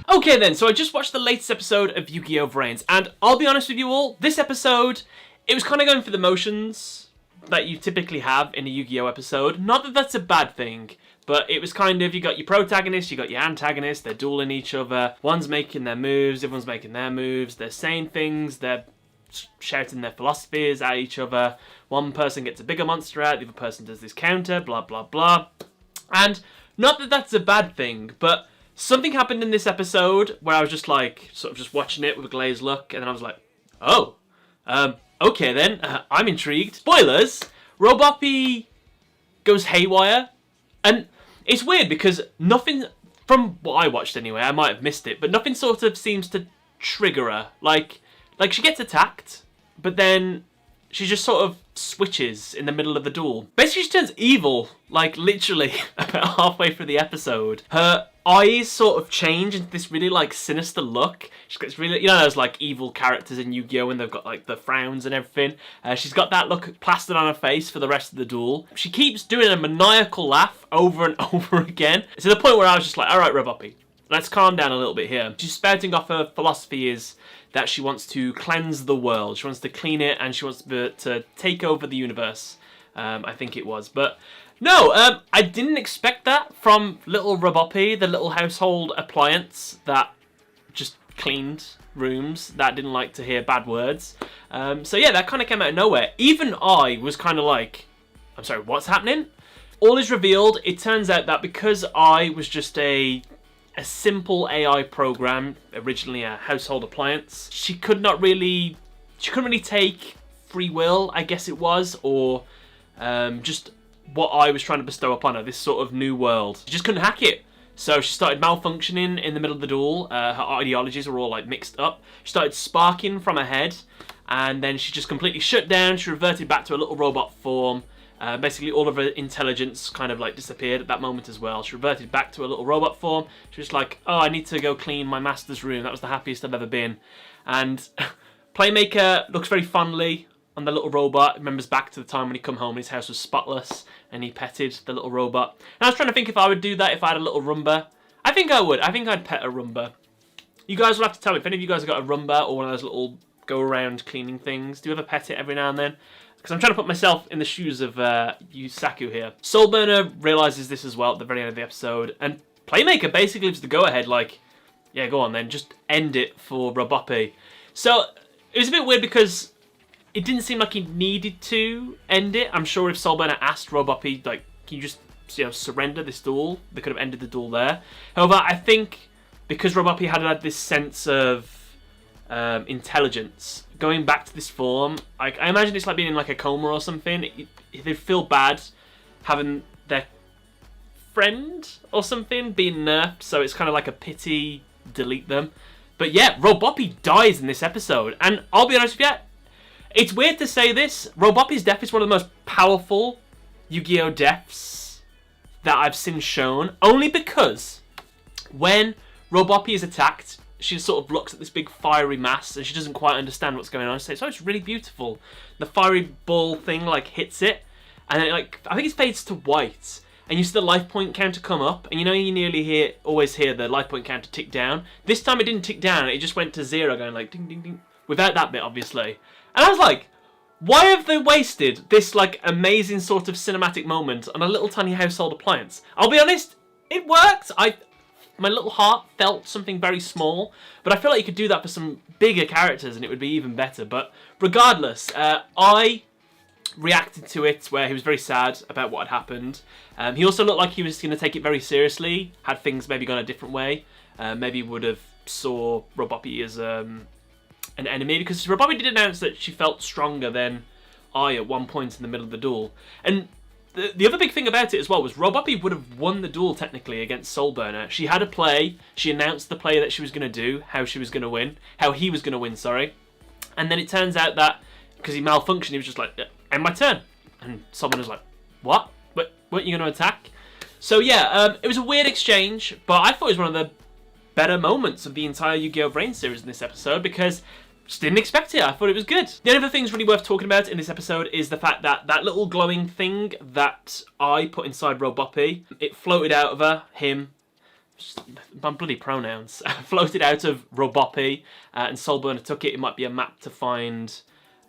Okay then, so I just watched the latest episode of Yu-Gi-Oh! VRAINS, and I'll be honest with you all, this episode, it was kind of going for the motions that you typically have in a Yu-Gi-Oh! Episode. Not that that's a bad thing, but it was kind of, you got your protagonist, you got your antagonist, they're dueling each other, one's making their moves, everyone's making their moves, they're saying things, they're shouting their philosophies at each other, one person gets a bigger monster out, the other person does this counter, blah blah blah. And not that that's a bad thing, but something happened in this episode where I was just like, sort of just watching it with a glazed look, and then I was like, oh, okay then, I'm intrigued. Spoilers, Roboppy goes haywire, and it's weird because nothing, from what I watched anyway, I might have missed it, but nothing sort of seems to trigger her. Like she gets attacked, but then she just sort of switches in the middle of the duel. Basically, she turns evil, like literally about halfway through the episode. Her eyes sort of change into this really like sinister look. She gets really, you know, those like evil characters in Yu-Gi-Oh! And they've got like the frowns and everything. She's got that look plastered on her face for the rest of the duel. She keeps doing a maniacal laugh over and over again, to the point where I was just like, all right, Roboppy, let's calm down a little bit here. She's spouting off her philosophy is that she wants to cleanse the world. She wants to clean it, and she wants to take over the universe, I think it was. But no, I didn't expect that from little Roboppy, the little household appliance that just cleaned rooms, that didn't like to hear bad words. So yeah, that kind of came out of nowhere. Even I was kind of like, I'm sorry, what's happening? All is revealed. It turns out that because I was just a simple AI program, originally a household appliance, she couldn't really take free will, I guess it was, or just what I was trying to bestow upon her, this sort of new world. She just couldn't hack it. So she started malfunctioning in the middle of the duel. Her ideologies were all like mixed up. She started sparking from her head, and then she just completely shut down. She reverted back to a little robot form. Basically all of her intelligence kind of like disappeared at that moment as well. She reverted back to a little robot form. She was like, oh, I need to go clean my master's room. That was the happiest I've ever been. And Playmaker looks very fondly on the little robot. Remembers back to the time when he come home and his house was spotless and he petted the little robot. And I was trying to think if I would do that if I had a little Roomba. I think I would. I think I'd pet a Roomba. You guys will have to tell me if any of you guys have got a Roomba or one of those little go around cleaning things. Do you ever pet it every now and then? Because I'm trying to put myself in the shoes of Yusaku here. Soulburner realises this as well at the very end of the episode, and Playmaker basically gives the go-ahead, like, yeah, go on then, just end it for Roboppy. So, it was a bit weird because it didn't seem like he needed to end it. I'm sure if Soulburner asked Roboppy, like, can you just, surrender this duel? They could have ended the duel there. However, I think because Roboppy had this sense of intelligence, going back to this form, I imagine it's like being in like a coma or something. They feel bad having their friend or something being nerfed, so it's kind of like a pity, delete them. But yeah, Roboppy dies in this episode, and I'll be honest with you, it's weird to say this, Roboppy's death is one of the most powerful Yu-Gi-Oh! Deaths that I've seen shown, only because when Roboppy is attacked, she sort of looks at this big fiery mass and she doesn't quite understand what's going on. So it's really beautiful. The fiery ball thing like hits it, and then I think it fades to white, and you see the life point counter come up, and you always hear the life point counter tick down. This time it didn't tick down, it just went to 0, going like ding ding ding, without that bit obviously. And I was like, why have they wasted this like amazing sort of cinematic moment on a little tiny household appliance? I'll be honest, it worked. My little heart felt something very small, but I feel like you could do that for some bigger characters and it would be even better. But regardless, I reacted to it where he was very sad about what had happened. He also looked like he was going to take it very seriously, had things maybe gone a different way. Maybe would have saw Roboppy as an enemy, because Roboppy did announce that she felt stronger than I at one point in the middle of the duel. And the other big thing about it as well was Roboppy would have won the duel technically against Soulburner. She had a play, she announced the play that she was going to do, how he was going to win, sorry. And then it turns out that, because he malfunctioned, he was just like, yeah, end my turn. And Soulburner was like, what? But weren't you going to attack? So yeah, it was a weird exchange, but I thought it was one of the better moments of the entire Yu-Gi-Oh! VRAINS series in this episode, because just didn't expect it. I thought it was good. The only other things really worth talking about in this episode is the fact that that little glowing thing that I put inside Roboppy, it floated out of her, him, my bloody pronouns, floated out of Roboppy, and Soulburner took it. It might be a map to find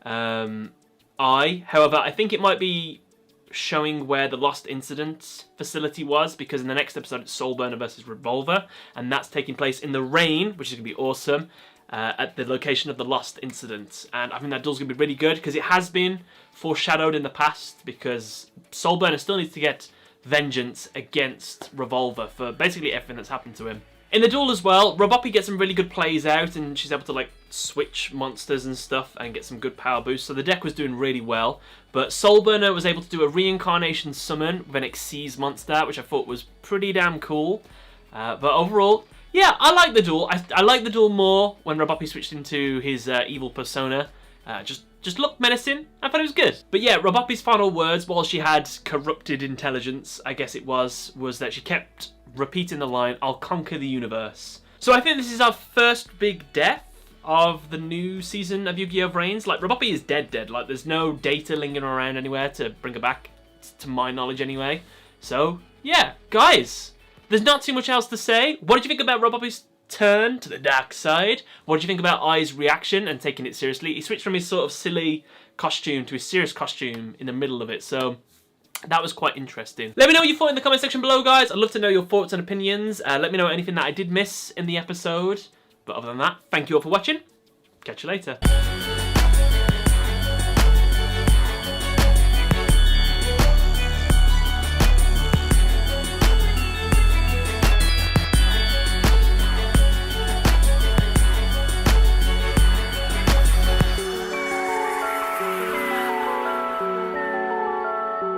I. However, I think it might be showing where the Lost Incident facility was, because in the next episode it's Soulburner versus Revolver, and that's taking place in the rain, which is going to be awesome, at the location of the Lost Incident. And I think that duel's going to be really good, because it has been foreshadowed in the past, because Soulburner still needs to get vengeance against Revolver for basically everything that's happened to him. In the duel as well, Roboppy gets some really good plays out, and she's able to like switch monsters and stuff and get some good power boosts, so the deck was doing really well. But Soulburner was able to do a reincarnation summon with an Xyz monster, which I thought was pretty damn cool. But overall, yeah, I like the duel. I like the duel more when Roboppy switched into his evil persona. Just looked menacing. I thought it was good. But yeah, Roboppy's final words, while she had corrupted intelligence, I guess it was that she kept repeating the line, "I'll conquer the universe." So I think this is our first big death of the new season of Yu-Gi-Oh! VRAINS. Like, Roboppy is dead. Like, there's no data lingering around anywhere to bring her back, to my knowledge anyway. So, yeah, guys, there's not too much else to say. What did you think about Roboppy's turn to the dark side? What did you think about Ai's reaction and taking it seriously? He switched from his sort of silly costume to his serious costume in the middle of it, so that was quite interesting. Let me know what you thought in the comment section below, guys. I'd love to know your thoughts and opinions. Let me know anything that I did miss in the episode. But other than that, thank you all for watching. Catch you later.